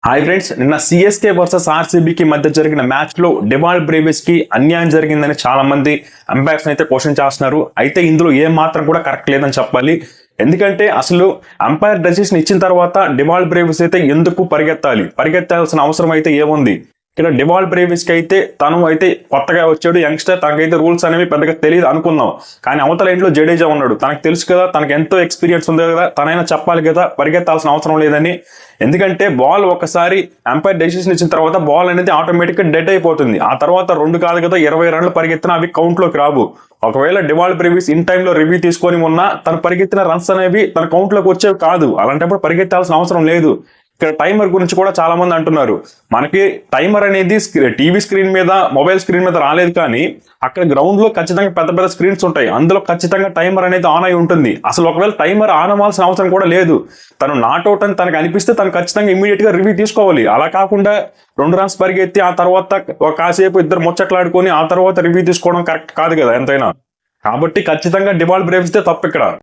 Hi friends, నిన్న CSK versus ఆర్సీబీకి మధ్య జరిగిన మ్యాచ్ లో డెవాల్డ్ బ్రేవిస్ కి అన్యాయం జరిగిందని చాలా మంది అంపైర్స్ అయితే క్వశ్చన్ చేస్తున్నారు. అయితే ఇందులో ఏ మాత్రం కూడా కరెక్ట్ లేదని చెప్పాలి. ఎందుకంటే అసలు అంపైర్ డెసిషన్ ఇచ్చిన తర్వాత డెవాల్డ్ బ్రేవిస్ అయితే ఎందుకు పరిగెత్తాల్సిన అవసరం అయితే ఏముంది? ఇక్కడ డెవాల్డ్ బ్రేవిస్ కి అయితే తను అయితే కొత్తగా వచ్చాడు యంగ్స్టర్, తనకైతే రూల్స్ అనేవి పెద్దగా తెలియదు అనుకుందాం. కానీ అవతల ఇంట్లో జడేజా ఉన్నాడు, తనకు తెలుసు కదా, తనకు ఎంతో ఎక్స్పీరియన్స్ ఉంది కదా, తనైనా చెప్పాలి కదా పరిగెత్తాల్సిన అవసరం లేదని. ఎందుకంటే బాల్ ఒకసారి అంపైర్ డెసిషన్ ఇచ్చిన తర్వాత బాల్ అనేది ఆటోమేటిక్ గా డెడ్ అయిపోతుంది. ఆ తర్వాత 2 కాదు కదా 20 రన్లు పరిగెత్తినా అవి కౌంట్ లోకి రావు. ఒకవేళ డెవాల్డ్ బ్రేవిస్ ఇన్ టైంలో రివ్యూ తీసుకొని ఉన్నా తను పరిగెత్తిన రన్స్ అనేవి తన కౌంట్ లోకి వచ్చేవి కాదు. అలాంటప్పుడు పరిగెత్తాల్సిన అవసరం లేదు. ఇక్కడ టైమర్ గురించి కూడా చాలా మంది అంటున్నారు, మనకి టైమర్ అనేది టీవీ స్క్రీన్ మీద మొబైల్ స్క్రీన్ మీద రాలేదు, కానీ అక్కడ గ్రౌండ్ లో ఖచ్చితంగా పెద్ద పెద్ద స్క్రీన్స్ ఉంటాయి, అందులో ఖచ్చితంగా టైమర్ అనేది ఆన్ అయి ఉంటుంది. అసలు ఒకవేళ టైమర్ ఆన్ అవ్వాల్సిన అవసరం కూడా లేదు. తను నాట్అవుట్ అని తనకు అనిపిస్తే తను ఖచ్చితంగా ఇమీడియట్ గా రివ్యూ తీసుకోవాలి. అలా కాకుండా 2 రన్స్ పరిగెత్తి ఆ తర్వాత కాసేపు ఇద్దరు ముచ్చట్లాడుకొని ఆ తర్వాత రివ్యూ తీసుకోవడం కరెక్ట్ కాదు కదా ఎంతైనా. కాబట్టి ఖచ్చితంగా డెవాల్డ్ బ్రేవిస్ తప్పు ఇక్కడ.